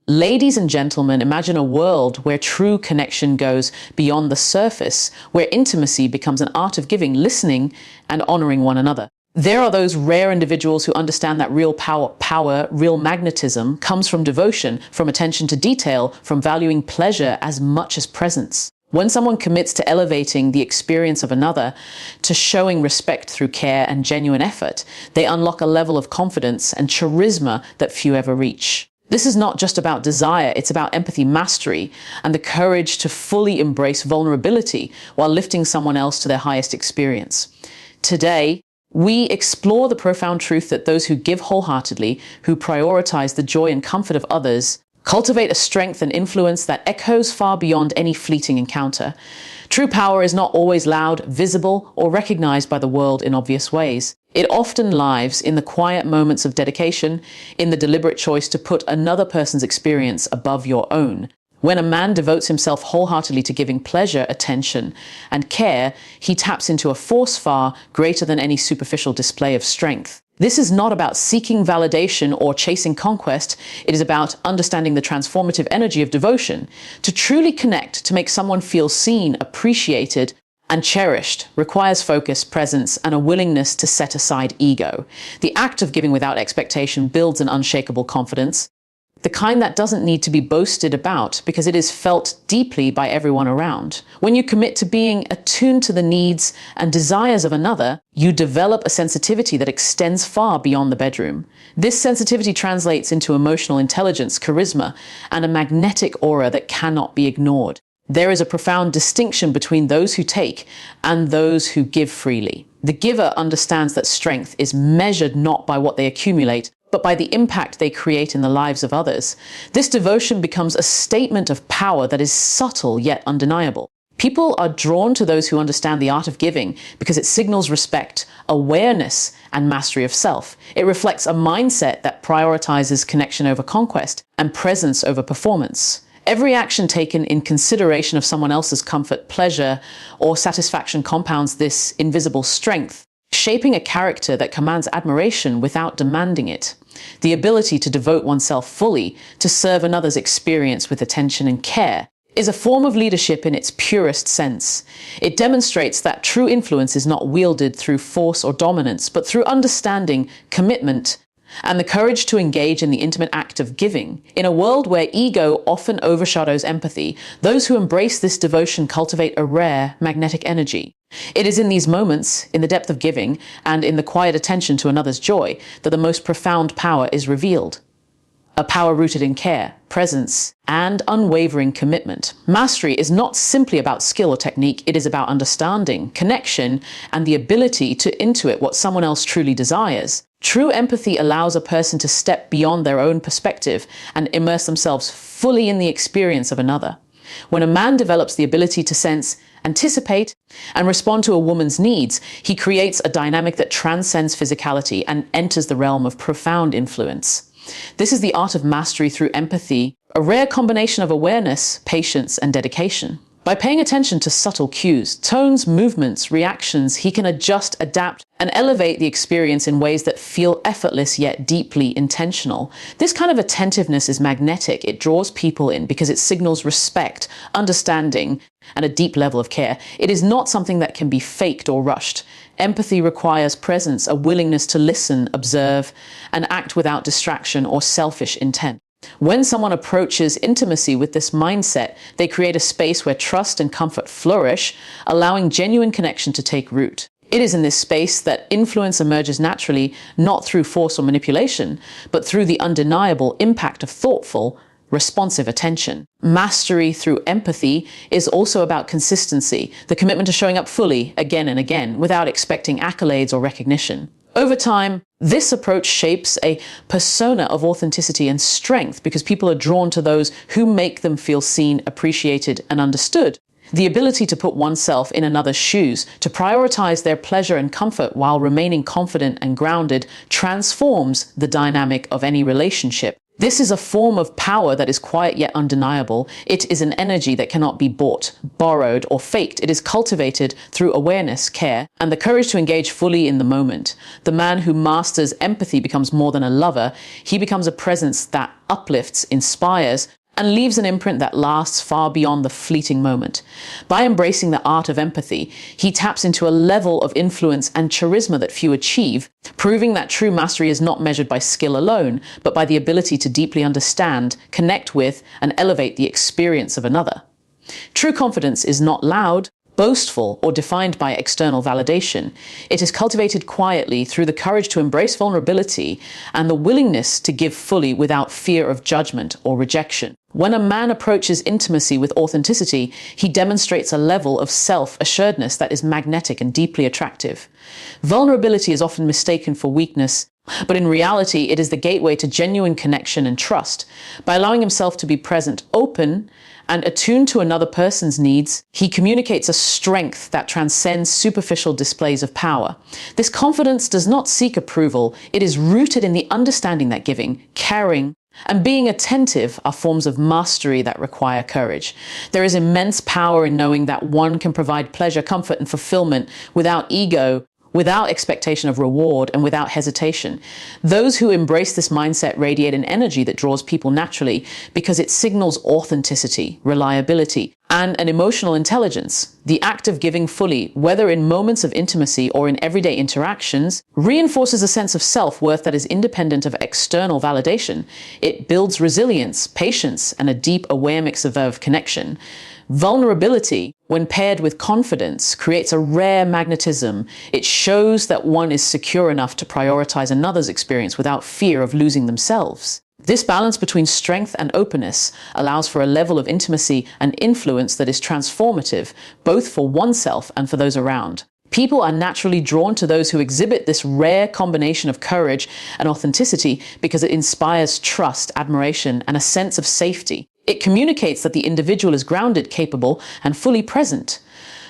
Ladies and gentlemen, imagine a world where true connection goes beyond the surface, where intimacy becomes an art of giving, listening, and honoring one another. There are those rare individuals who understand that real power, real magnetism comes from devotion, from attention to detail, from valuing pleasure as much as presence. When someone commits to elevating the experience of another, to showing respect through care and genuine effort, they unlock a level of confidence and charisma that few ever reach. This is not just about desire, it's about empathy mastery and the courage to fully embrace vulnerability while lifting someone else to their highest experience. Today, we explore the profound truth that those who give wholeheartedly, who prioritize the joy and comfort of others, cultivate a strength and influence that echoes far beyond any fleeting encounter. True power is not always loud, visible, or recognized by the world in obvious ways. It often lies in the quiet moments of dedication, in the deliberate choice to put another person's experience above your own. When a man devotes himself wholeheartedly to giving pleasure, attention, and care, he taps into a force far greater than any superficial display of strength. This is not about seeking validation or chasing conquest. It is about understanding the transformative energy of devotion. To truly connect, to make someone feel seen, appreciated, and cherished requires focus, presence, and a willingness to set aside ego. The act of giving without expectation builds an unshakable confidence, the kind that doesn't need to be boasted about because it is felt deeply by everyone around. When you commit to being attuned to the needs and desires of another, you develop a sensitivity that extends far beyond the bedroom. This sensitivity translates into emotional intelligence, charisma, and a magnetic aura that cannot be ignored. There is a profound distinction between those who take and those who give freely. The giver understands that strength is measured not by what they accumulate, but by the impact they create in the lives of others. This devotion becomes a statement of power that is subtle yet undeniable. People are drawn to those who understand the art of giving because it signals respect, awareness, and mastery of self. It reflects a mindset that prioritizes connection over conquest and presence over performance. Every action taken in consideration of someone else's comfort, pleasure, or satisfaction compounds this invisible strength, shaping a character that commands admiration without demanding it. The ability to devote oneself fully to serve another's experience with attention and care is a form of leadership in its purest sense. It demonstrates that true influence is not wielded through force or dominance, but through understanding, commitment, and the courage to engage in the intimate act of giving. In a world where ego often overshadows empathy, those who embrace this devotion cultivate a rare magnetic energy. It is in these moments, in the depth of giving, and in the quiet attention to another's joy, that the most profound power is revealed. A power rooted in care, presence, and unwavering commitment. Mastery is not simply about skill or technique, it is about understanding, connection, and the ability to intuit what someone else truly desires. True empathy allows a person to step beyond their own perspective and immerse themselves fully in the experience of another. When a man develops the ability to sense, anticipate, and respond to a woman's needs, he creates a dynamic that transcends physicality and enters the realm of profound influence. This is the art of mastery through empathy, a rare combination of awareness, patience, and dedication. By paying attention to subtle cues, tones, movements, reactions, he can adjust, adapt, and elevate the experience in ways that feel effortless yet deeply intentional. This kind of attentiveness is magnetic. It draws people in because it signals respect, understanding, and a deep level of care. It is not something that can be faked or rushed. Empathy requires presence, a willingness to listen, observe, and act without distraction or selfish intent. When someone approaches intimacy with this mindset, they create a space where trust and comfort flourish, allowing genuine connection to take root. It is in this space that influence emerges naturally, not through force or manipulation, but through the undeniable impact of thoughtful, responsive attention. Mastery through empathy is also about consistency, the commitment to showing up fully, again and again, without expecting accolades or recognition. Over time, this approach shapes a persona of authenticity and strength because people are drawn to those who make them feel seen, appreciated, and understood. The ability to put oneself in another's shoes, to prioritize their pleasure and comfort while remaining confident and grounded, transforms the dynamic of any relationship. This is a form of power that is quiet yet undeniable. It is an energy that cannot be bought, borrowed, or faked. It is cultivated through awareness, care, and the courage to engage fully in the moment. The man who masters empathy becomes more than a lover. He becomes a presence that uplifts, inspires, and leaves an imprint that lasts far beyond the fleeting moment. By embracing the art of empathy, he taps into a level of influence and charisma that few achieve, proving that true mastery is not measured by skill alone, but by the ability to deeply understand, connect with, and elevate the experience of another. True confidence is not loud, boastful, or defined by external validation. It is cultivated quietly through the courage to embrace vulnerability and the willingness to give fully without fear of judgment or rejection. When a man approaches intimacy with authenticity, he demonstrates a level of self-assuredness that is magnetic and deeply attractive. Vulnerability is often mistaken for weakness, but in reality, it is the gateway to genuine connection and trust. By allowing himself to be present, open, and attuned to another person's needs, he communicates a strength that transcends superficial displays of power. This confidence does not seek approval. It is rooted in the understanding that giving, caring, and being attentive are forms of mastery that require courage. There is immense power in knowing that one can provide pleasure, comfort, and fulfillment without ego, without expectation of reward, and without hesitation. Those who embrace this mindset radiate an energy that draws people naturally because it signals authenticity, reliability, and an emotional intelligence. The act of giving fully, whether in moments of intimacy or in everyday interactions, reinforces a sense of self-worth that is independent of external validation. It builds resilience, patience, and a deep awareness of connection. Vulnerability, when paired with confidence, creates a rare magnetism. It shows that one is secure enough to prioritize another's experience without fear of losing themselves. This balance between strength and openness allows for a level of intimacy and influence that is transformative, both for oneself and for those around. People are naturally drawn to those who exhibit this rare combination of courage and authenticity because it inspires trust, admiration, and a sense of safety. It communicates that the individual is grounded, capable, and fully present.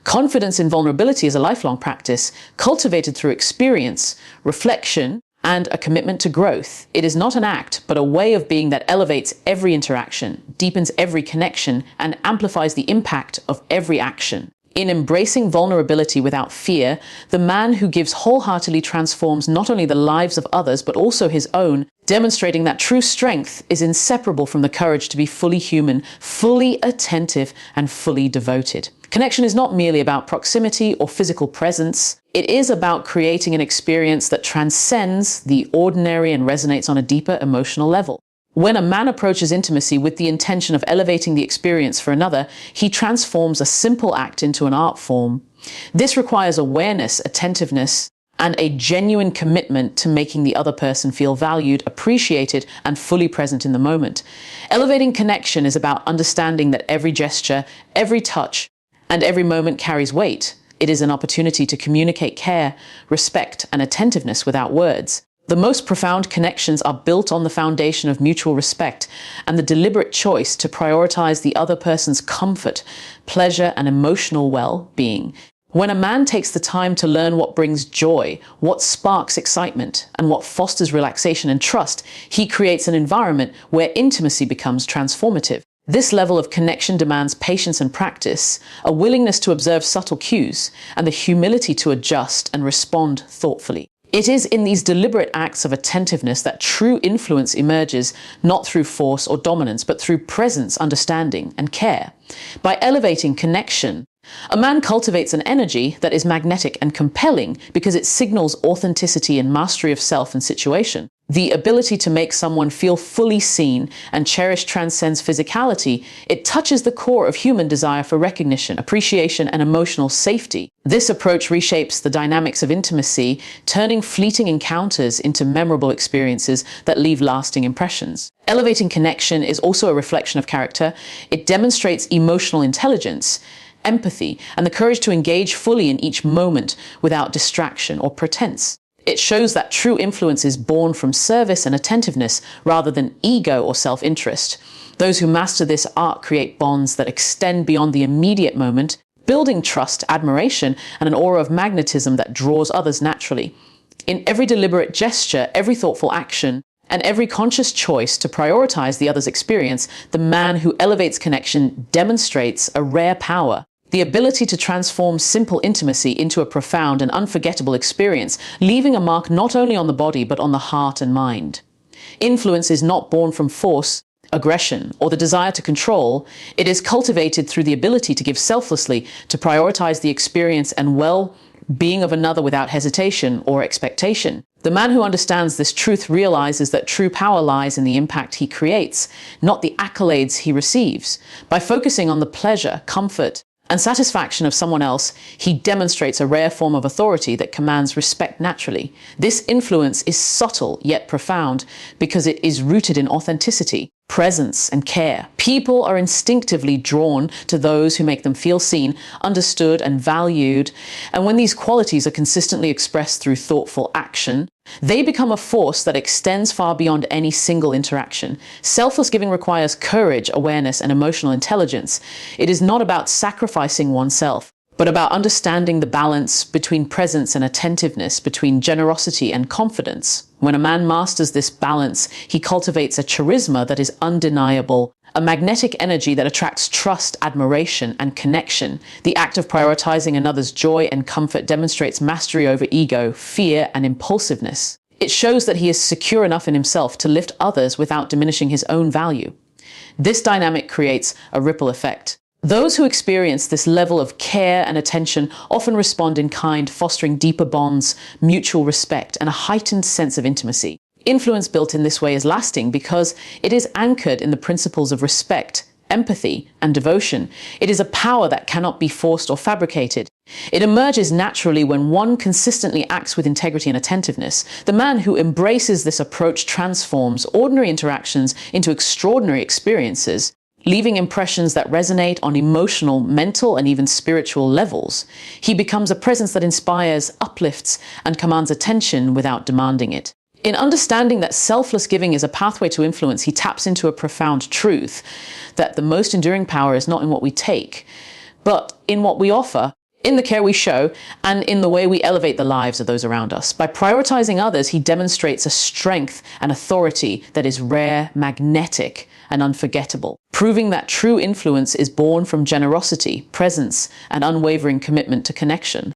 Confidence in vulnerability is a lifelong practice, cultivated through experience, reflection, and a commitment to growth. It is not an act, but a way of being that elevates every interaction, deepens every connection, and amplifies the impact of every action. In embracing vulnerability without fear, the man who gives wholeheartedly transforms not only the lives of others, but also his own, demonstrating that true strength is inseparable from the courage to be fully human, fully attentive, and fully devoted. Connection is not merely about proximity or physical presence. It is about creating an experience that transcends the ordinary and resonates on a deeper emotional level. When a man approaches intimacy with the intention of elevating the experience for another, he transforms a simple act into an art form. This requires awareness, attentiveness, and a genuine commitment to making the other person feel valued, appreciated, and fully present in the moment. Elevating connection is about understanding that every gesture, every touch, and every moment carries weight. It is an opportunity to communicate care, respect, and attentiveness without words. The most profound connections are built on the foundation of mutual respect and the deliberate choice to prioritize the other person's comfort, pleasure, and emotional well-being. When a man takes the time to learn what brings joy, what sparks excitement, and what fosters relaxation and trust, he creates an environment where intimacy becomes transformative. This level of connection demands patience and practice, a willingness to observe subtle cues, and the humility to adjust and respond thoughtfully. It is in these deliberate acts of attentiveness that true influence emerges, not through force or dominance, but through presence, understanding, and care. By elevating connection, a man cultivates an energy that is magnetic and compelling because it signals authenticity and mastery of self and situation. The ability to make someone feel fully seen and cherished transcends physicality. It touches the core of human desire for recognition, appreciation, and emotional safety. This approach reshapes the dynamics of intimacy, turning fleeting encounters into memorable experiences that leave lasting impressions. Elevating connection is also a reflection of character. It demonstrates emotional intelligence, empathy, and the courage to engage fully in each moment without distraction or pretense. It shows that true influence is born from service and attentiveness rather than ego or self-interest. Those who master this art create bonds that extend beyond the immediate moment, building trust, admiration, and an aura of magnetism that draws others naturally. In every deliberate gesture, every thoughtful action, and every conscious choice to prioritize the other's experience, the man who elevates connection demonstrates a rare power, the ability to transform simple intimacy into a profound and unforgettable experience, leaving a mark not only on the body but on the heart and mind. Influence is not born from force, aggression, or the desire to control. It is cultivated through the ability to give selflessly, to prioritize the experience and well-being of another without hesitation or expectation. The man who understands this truth realizes that true power lies in the impact he creates, not the accolades he receives. By focusing on the pleasure, comfort, and satisfaction of someone else, he demonstrates a rare form of authority that commands respect naturally. This influence is subtle yet profound because it is rooted in authenticity, presence, and care. People are instinctively drawn to those who make them feel seen, understood, and valued. And when these qualities are consistently expressed through thoughtful action, they become a force that extends far beyond any single interaction. Selfless giving requires courage, awareness, and emotional intelligence. It is not about sacrificing oneself, but about understanding the balance between presence and attentiveness, between generosity and confidence. When a man masters this balance, he cultivates a charisma that is undeniable, a magnetic energy that attracts trust, admiration, and connection. The act of prioritizing another's joy and comfort demonstrates mastery over ego, fear, and impulsiveness. It shows that he is secure enough in himself to lift others without diminishing his own value. This dynamic creates a ripple effect. Those who experience this level of care and attention often respond in kind, fostering deeper bonds, mutual respect, and a heightened sense of intimacy. Influence built in this way is lasting because it is anchored in the principles of respect, empathy, and devotion. It is a power that cannot be forced or fabricated. It emerges naturally when one consistently acts with integrity and attentiveness. The man who embraces this approach transforms ordinary interactions into extraordinary experiences, leaving impressions that resonate on emotional, mental, and even spiritual levels. He becomes a presence that inspires, uplifts, and commands attention without demanding it. In understanding that selfless giving is a pathway to influence, he taps into a profound truth that the most enduring power is not in what we take, but in what we offer, in the care we show, and in the way we elevate the lives of those around us. By prioritizing others, he demonstrates a strength and authority that is rare, magnetic, and unforgettable, proving that true influence is born from generosity, presence, and unwavering commitment to connection.